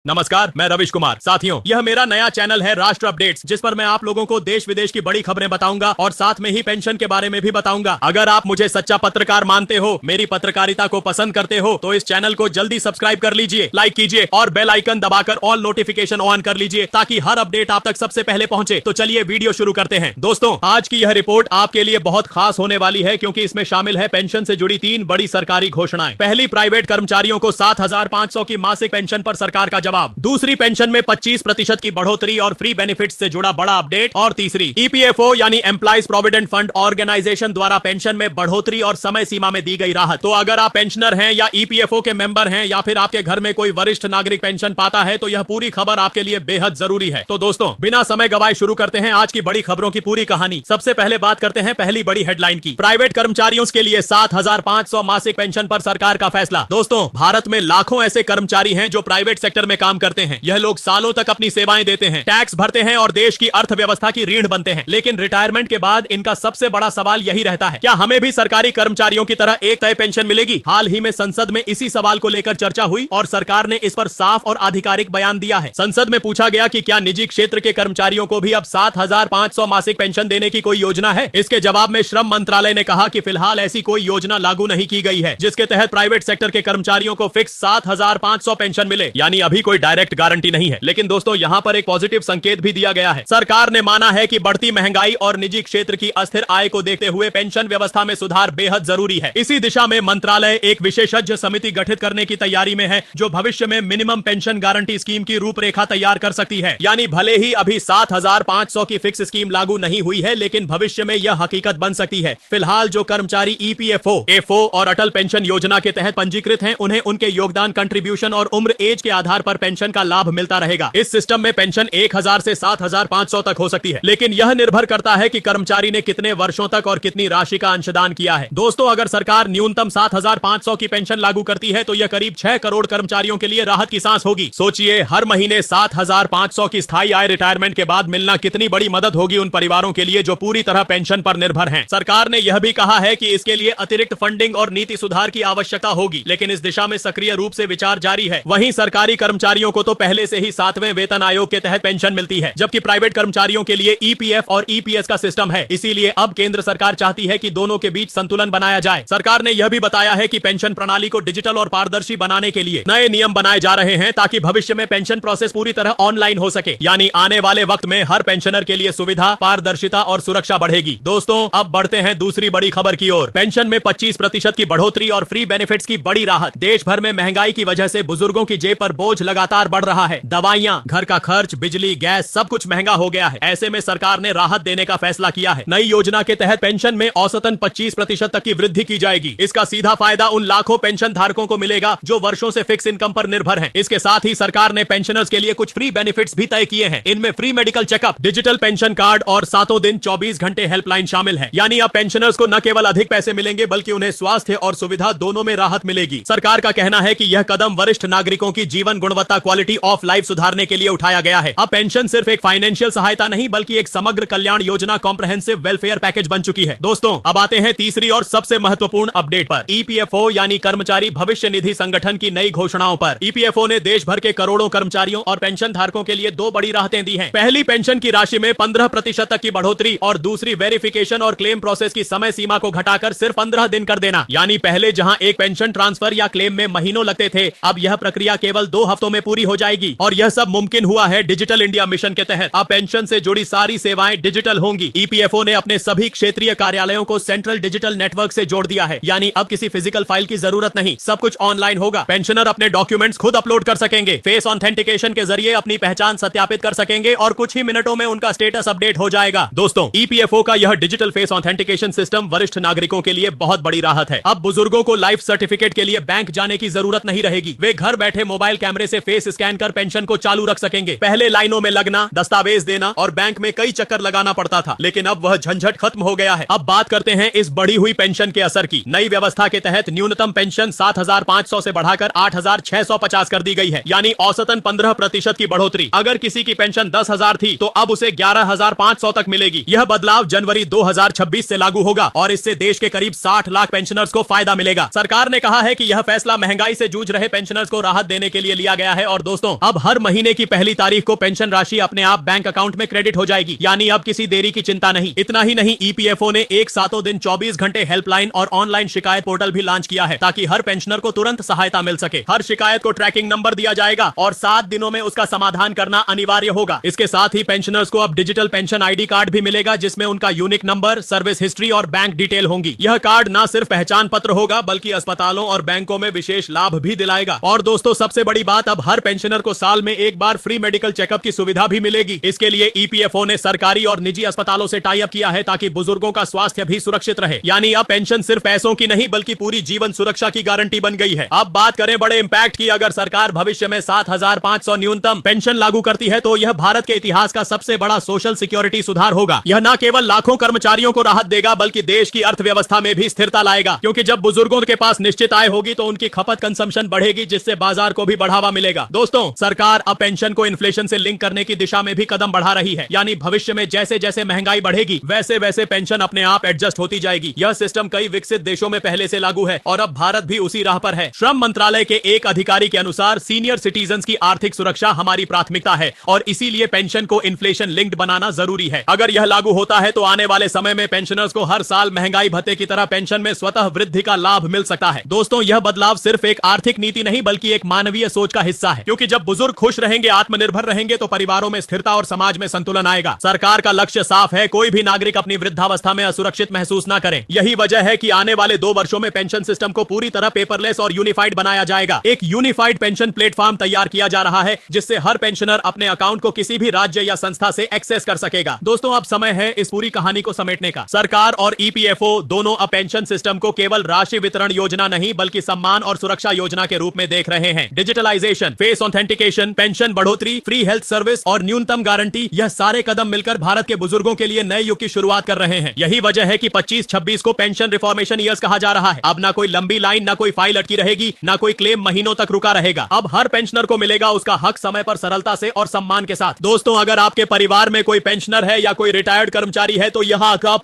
नमस्कार, मैं रविश कुमार। साथियों, यह मेरा नया चैनल है राष्ट्र अपडेट्स, जिस पर मैं आप लोगों को देश विदेश की बड़ी खबरें बताऊंगा और साथ में ही पेंशन के बारे में भी बताऊंगा। अगर आप मुझे सच्चा पत्रकार मानते हो, मेरी पत्रकारिता को पसंद करते हो, तो इस चैनल को जल्दी सब्सक्राइब कर लीजिए, लाइक कीजिए और बेल आइकन दबाकर ऑल नोटिफिकेशन ऑन कर लीजिए, ताकि हर अपडेट आप तक सबसे पहले पहुंचे। तो चलिए वीडियो शुरू करते हैं। दोस्तों, आज की यह रिपोर्ट आपके लिए बहुत खास होने वाली है, क्योंकि इसमें शामिल है पेंशन से जुड़ी 3 बड़ी सरकारी घोषणाएं। पहली, प्राइवेट कर्मचारियों को 7,500 की मासिक पेंशन पर सरकार का जवाब। दूसरी, पेंशन में 25% की बढ़ोतरी और फ्री बेनिफिट्स से जुड़ा बड़ा अपडेट। और तीसरी, ईपीएफओ यानी एम्प्लॉइज प्रोविडेंट फंड ऑर्गेनाइजेशन द्वारा पेंशन में बढ़ोतरी और समय सीमा में दी गई राहत। तो अगर आप पेंशनर हैं या ईपीएफओ के मेंबर हैं या फिर आपके घर में कोई वरिष्ठ नागरिक पेंशन पाता है, तो यह पूरी खबर आपके लिए बेहद जरूरी है। तो दोस्तों, बिना समय गवाए शुरू करते हैं आज की बड़ी खबरों की पूरी कहानी। सबसे पहले बात करते हैं पहली बड़ी हेडलाइन की। प्राइवेट कर्मचारियों के लिए 7,500 मासिक पेंशन पर सरकार का फैसला। दोस्तों, भारत में लाखों ऐसे कर्मचारी हैं जो प्राइवेट सेक्टर में काम करते हैं। यह लोग सालों तक अपनी सेवाएं देते हैं, टैक्स भरते हैं और देश की अर्थव्यवस्था की रीढ़ बनते हैं। लेकिन रिटायरमेंट के बाद इनका सबसे बड़ा सवाल यही रहता है, क्या हमें भी सरकारी कर्मचारियों की तरह एक तय पेंशन मिलेगी? हाल ही में संसद में इसी सवाल को लेकर चर्चा हुई और सरकार ने इस पर साफ और आधिकारिक बयान दिया है। संसद में पूछा गया कि क्या निजी क्षेत्र के कर्मचारियों को भी अब 7,500 मासिक पेंशन देने की कोई योजना है? इसके जवाब में श्रम मंत्रालय ने कहा कि फिलहाल ऐसी कोई योजना लागू नहीं की गई है, जिसके तहत प्राइवेट सेक्टर के कर्मचारियों को फिक्स 7,500 पेंशन मिले। यानी अभी कोई डायरेक्ट गारंटी नहीं है। लेकिन दोस्तों, यहां पर एक पॉजिटिव संकेत भी दिया गया है। सरकार ने माना है कि बढ़ती महंगाई और निजी क्षेत्र की अस्थिर आय को देखते हुए पेंशन व्यवस्था में सुधार बेहद जरूरी है। इसी दिशा में मंत्रालय एक विशेषज्ञ समिति गठित करने की तैयारी में है, जो भविष्य में मिनिमम पेंशन गारंटी स्कीम की रूपरेखा तैयार कर सकती है। यानी भले ही अभी 7,500 की फिक्स स्कीम लागू नहीं हुई है, लेकिन भविष्य में यह हकीकत बन सकती है। फिलहाल जो कर्मचारी ईपीएफओ, एफओ और अटल पेंशन योजना के तहत पंजीकृत हैं, उन्हें उनके योगदान, कंट्रीब्यूशन और उम्र एज के आधार पर पेंशन का लाभ मिलता रहेगा। इस सिस्टम में पेंशन 1,000 से 7,500 तक हो सकती है, लेकिन यह निर्भर करता है कि कर्मचारी ने कितने वर्षों तक और कितनी राशि का अंशदान किया है। दोस्तों, अगर सरकार न्यूनतम 7,500 की पेंशन लागू करती है, तो यह करीब 6 करोड़ कर्मचारियों के लिए राहत की सांस होगी। सोचिए, हर महीने 7,500 की स्थायी आय रिटायरमेंट के बाद मिलना कितनी बड़ी मदद होगी उन परिवारों के लिए जो पूरी तरह पेंशन पर निर्भर हैं। सरकार ने यह भी कहा है कि इसके लिए अतिरिक्त फंडिंग और नीति सुधार की आवश्यकता होगी, लेकिन इस दिशा में सक्रिय रूप से विचार जारी है। वहीं सरकारी कर्मचारियों को तो पहले से ही 7वें वेतन आयोग के तहत पेंशन मिलती है, जबकि प्राइवेट कर्मचारियों के लिए ईपीएफ और ईपीएस का सिस्टम है। इसीलिए अब केंद्र सरकार चाहती है कि दोनों के बीच संतुलन बनाया जाए। सरकार ने यह भी बताया है कि पेंशन प्रणाली को डिजिटल और पारदर्शी बनाने के लिए नए नियम बनाए जा रहे हैं, ताकि भविष्य में पेंशन प्रोसेस पूरी तरह ऑनलाइन हो सके। यानी आने वाले वक्त में हर पेंशनर के लिए सुविधा, पारदर्शिता और सुरक्षा बढ़ेगी। दोस्तों, अब बढ़ते हैं दूसरी बड़ी खबर की ओर। पेंशन में 25% की बढ़ोतरी और फ्री बेनिफिट्स की बड़ी राहत। देश भर में महंगाई की वजह से बुजुर्गों की जेब पर बोझ लगातार बढ़ रहा है। दवाइयां, घर का खर्च, बिजली, गैस सब कुछ महंगा हो गया है। ऐसे में सरकार ने राहत देने का फैसला किया है। नई योजना के तहत पेंशन में औसतन 25% तक की वृद्धि की जाएगी। इसका सीधा फायदा उन लाखों पेंशन धारकों को मिलेगा जो वर्षों से फिक्स इनकम पर निर्भर हैं। इसके साथ ही सरकार ने पेंशनर्स के लिए कुछ फ्री बेनिफिट्स भी तय किए हैं। इनमें free medical checkup, digital pension card और 7 दिन 24 घंटे हेल्पलाइन शामिल है। यानी अब पेंशनर्स को न केवल अधिक पैसे मिलेंगे, बल्कि उन्हें स्वास्थ्य और सुविधा दोनों में राहत मिलेगी। सरकार का कहना है कि यह कदम वरिष्ठ नागरिकों की जीवन गुणवत्ता, क्वालिटी ऑफ लाइफ सुधारने के लिए उठाया गया है। अब पेंशन सिर्फ एक फाइनेंशियल सहायता नहीं, बल्कि एक समग्र Kalyan Yojana, comprehensive welfare package बन चुकी है। दोस्तों, अब आते हैं तीसरी और सबसे महत्वपूर्ण अपडेट पर। ईपीएफओ यानी कर्मचारी भविष्य निधि संगठन की नई घोषणाओं पर। ईपीएफओ ने देश भर के करोड़ों कर्मचारियों और पेंशन धारकों के लिए 2 बड़ी राहतें दी हैं। पहली, पेंशन की राशि में 15% तक की बढ़ोतरी और दूसरी, वेरिफिकेशन और क्लेम प्रोसेस की समय सीमा को घटाकर सिर्फ 15 दिन कर देना। यानी पहले जहां एक पेंशन ट्रांसफर या क्लेम में महीनों लगते थे, अब यह प्रक्रिया केवल 2 हफ्तों में पूरी हो जाएगी। और यह सब मुमकिन हुआ है डिजिटल इंडिया मिशन के तहत। अब पेंशन से जुड़ी सारी सेवाएं डिजिटल होंगी। ईपीएफओ ने अपने सभी क्षेत्रीय कार्यालयों को सेंट्रल डिजिटल नेटवर्क से जोड़ दिया है। यानी अब किसी फिजिकल फाइल की जरूरत नहीं, सब कुछ ऑनलाइन होगा। पेंशनर अपने डॉक्यूमेंट्स खुद अपलोड कर सकेंगे, फेस ऑथेंटिकेशन के जरिए अपनी पहचान सत्यापित कर सकेंगे और कुछ ही मिनटों में उनका स्टेटस अपडेट हो जाएगा। दोस्तों, ईपीएफओ का यह डिजिटल फेस ऑथेंटिकेशन सिस्टम वरिष्ठ नागरिकों के लिए बहुत बड़ी राहत है। अब बुजुर्गों को लाइफ सर्टिफिकेट के लिए बैंक जाने की जरूरत नहीं रहेगी। वे घर बैठे मोबाइल कैमरे से फेस स्कैन कर पेंशन को चालू रख सकेंगे। पहले लाइनों में लगना, दस्तावेज देना और बैंक में कई चक्कर लगाना पड़ता था, लेकिन अब वह झंझट खत्म हो गया है। अब बात करते हैं इस बढ़ी हुई पेंशन के असर की। नई व्यवस्था के तहत न्यूनतम पेंशन 7,500 से बढ़ाकर 8,650 कर दी गई है, यानी औसतन 15% की बढ़ोतरी। अगर किसी की पेंशन 10,000 थी, तो अब उसे 11,500 तक मिलेगी। यह बदलाव जनवरी 2026 से लागू होगा और इससे देश के करीब 60 लाख पेंशनर्स को फायदा मिलेगा। सरकार ने कहा है कि यह फैसला महंगाई से जूझ रहे पेंशनर्स को राहत देने के लिए लिया गया गया है। और दोस्तों अब हर महीने की पहली तारीख को पेंशन राशि अपने आप बैंक अकाउंट में क्रेडिट हो जाएगी, यानी अब किसी देरी की चिंता नहीं। इतना ही नहीं, ईपीएफओ ने एक सातों दिन 24 घंटे हेल्पलाइन और ऑनलाइन शिकायत पोर्टल भी लॉन्च किया है, ताकि हर पेंशनर को तुरंत सहायता मिल सके। हर शिकायत को ट्रैकिंग नंबर दिया जाएगा और 7 दिनों में उसका समाधान करना अनिवार्य होगा। इसके साथ ही पेंशनर्स को अब डिजिटल पेंशन आईडी कार्ड भी मिलेगा, जिसमें उनका यूनिक नंबर, सर्विस हिस्ट्री और बैंक डिटेल होंगी। यह कार्ड न सिर्फ पहचान पत्र होगा, बल्कि अस्पतालों और बैंकों में विशेष लाभ भी दिलाएगा। और दोस्तों सबसे बड़ी बात, अब हर पेंशनर को साल में एक बार फ्री मेडिकल चेकअप की सुविधा भी मिलेगी। इसके लिए ईपीएफओ ने सरकारी और निजी अस्पतालों से टाई अप किया है, ताकि बुजुर्गों का स्वास्थ्य भी सुरक्षित रहे। यानी अब पेंशन सिर्फ पैसों की नहीं, बल्कि पूरी जीवन सुरक्षा की गारंटी बन गई है। अब बात करें बड़े इंपैक्ट की, अगर सरकार भविष्य में 7,500 न्यूनतम पेंशन लागू करती है, तो यह भारत के इतिहास का सबसे बड़ा सोशल सिक्योरिटी सुधार होगा। यह न केवल लाखों कर्मचारियों को राहत देगा, बल्कि देश की अर्थव्यवस्था में भी स्थिरता लाएगा, क्योंकि जब बुजुर्गों के पास निश्चित आय होगी तो उनकी खपत कंजम्पशन बढ़ेगी, जिससे बाजार को भी बढ़ावा मिलेगा। दोस्तों सरकार अब पेंशन को इन्फ्लेशन से लिंक करने की दिशा में भी कदम बढ़ा रही है, यानी भविष्य में जैसे जैसे महंगाई बढ़ेगी वैसे वैसे पेंशन अपने आप एडजस्ट होती जाएगी। यह सिस्टम कई विकसित देशों में पहले से लागू है और अब भारत भी उसी राह पर है। श्रम मंत्रालय के एक अधिकारी के अनुसार सीनियर सिटीजन की आर्थिक सुरक्षा हमारी प्राथमिकता है और इसीलिए पेंशन को इन्फ्लेशन लिंक्ड बनाना जरूरी है। अगर यह लागू होता है तो आने वाले समय में पेंशनर्स को हर साल महंगाई भत्ते की तरह पेंशन में स्वतः वृद्धि का लाभ मिल सकता है। दोस्तों यह बदलाव सिर्फ एक आर्थिक नीति नहीं, बल्कि एक मानवीय सोच का हिस्सा है, क्योंकि जब बुजुर्ग खुश रहेंगे, आत्मनिर्भर रहेंगे, तो परिवारों में स्थिरता और समाज में संतुलन आएगा। सरकार का लक्ष्य साफ है, कोई भी नागरिक अपनी वृद्धावस्था में असुरक्षित महसूस न करे। यही वजह है कि आने वाले 2 वर्षों में पेंशन सिस्टम को पूरी तरह पेपरलेस और यूनिफाइड बनाया जाएगा। एक यूनिफाइड पेंशन प्लेटफॉर्म तैयार किया जा रहा है, जिससे हर पेंशनर अपने अकाउंट को किसी भी राज्य या संस्था से एक्सेस कर सकेगा। दोस्तों अब समय है इस पूरी कहानी को समेटने का। सरकार और ईपीएफओ दोनों अब पेंशन सिस्टम को केवल राशि वितरण योजना नहीं, बल्कि सम्मान और सुरक्षा योजना के रूप में देख रहे हैं। डिजिटलाइजेशन, फेस ऑथेंटिकेशन, पेंशन बढ़ोतरी, फ्री हेल्थ सर्विस और न्यूनतम गारंटी, यह सारे कदम मिलकर भारत के बुजुर्गों के लिए नए युग की शुरुआत कर रहे हैं। यही वजह है कि 25-26 को पेंशन रिफॉर्मेशन ईयर्स कहा जा रहा है। अब ना कोई लंबी लाइन, ना कोई फाइल अटकी रहेगी, ना कोई क्लेम महीनों तक रुका रहेगा। अब हर पेंशनर को मिलेगा उसका हक समय पर, सरलता से और सम्मान के साथ। दोस्तों अगर आपके परिवार में कोई पेंशनर है या कोई रिटायर्ड कर्मचारी है, तो यहाँ का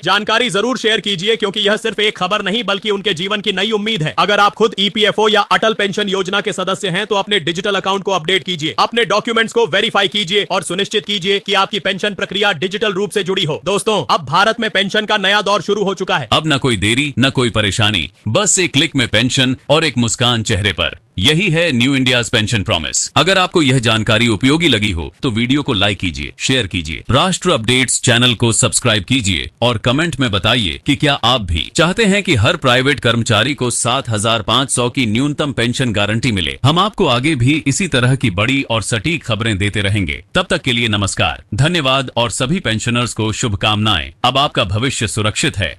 जानकारी जरूर शेयर कीजिए, क्योंकि यह सिर्फ एक खबर नहीं, बल्कि उनके जीवन की नई उम्मीद है। अगर आप खुद ईपीएफओ या अटल पेंशन योजना के सदस्य हैं, तो अपने डिजिटल अकाउंट को अपडेट कीजिए, अपने डॉक्यूमेंट्स को वेरीफाई कीजिए और सुनिश्चित कीजिए कि आपकी पेंशन प्रक्रिया डिजिटल रूप से जुड़ी हो। दोस्तों अब भारत में पेंशन का नया दौर शुरू हो चुका है। अब न कोई देरी, न कोई परेशानी, बस एक क्लिक में पेंशन और एक मुस्कान चेहरे पर। यही है न्यू इंडियाज पेंशन प्रॉमिस। अगर आपको यह जानकारी उपयोगी लगी हो तो वीडियो को लाइक कीजिए, शेयर कीजिए, राष्ट्र अपडेट्स चैनल को सब्सक्राइब कीजिए और कमेंट में बताइए कि क्या आप भी चाहते हैं कि हर प्राइवेट कर्मचारी को 7,500 की न्यूनतम पेंशन गारंटी मिले। हम आपको आगे भी इसी तरह की बड़ी और सटीक खबरें देते रहेंगे। तब तक के लिए नमस्कार, धन्यवाद और सभी पेंशनर्स को शुभकामनाएं। अब आपका भविष्य सुरक्षित है।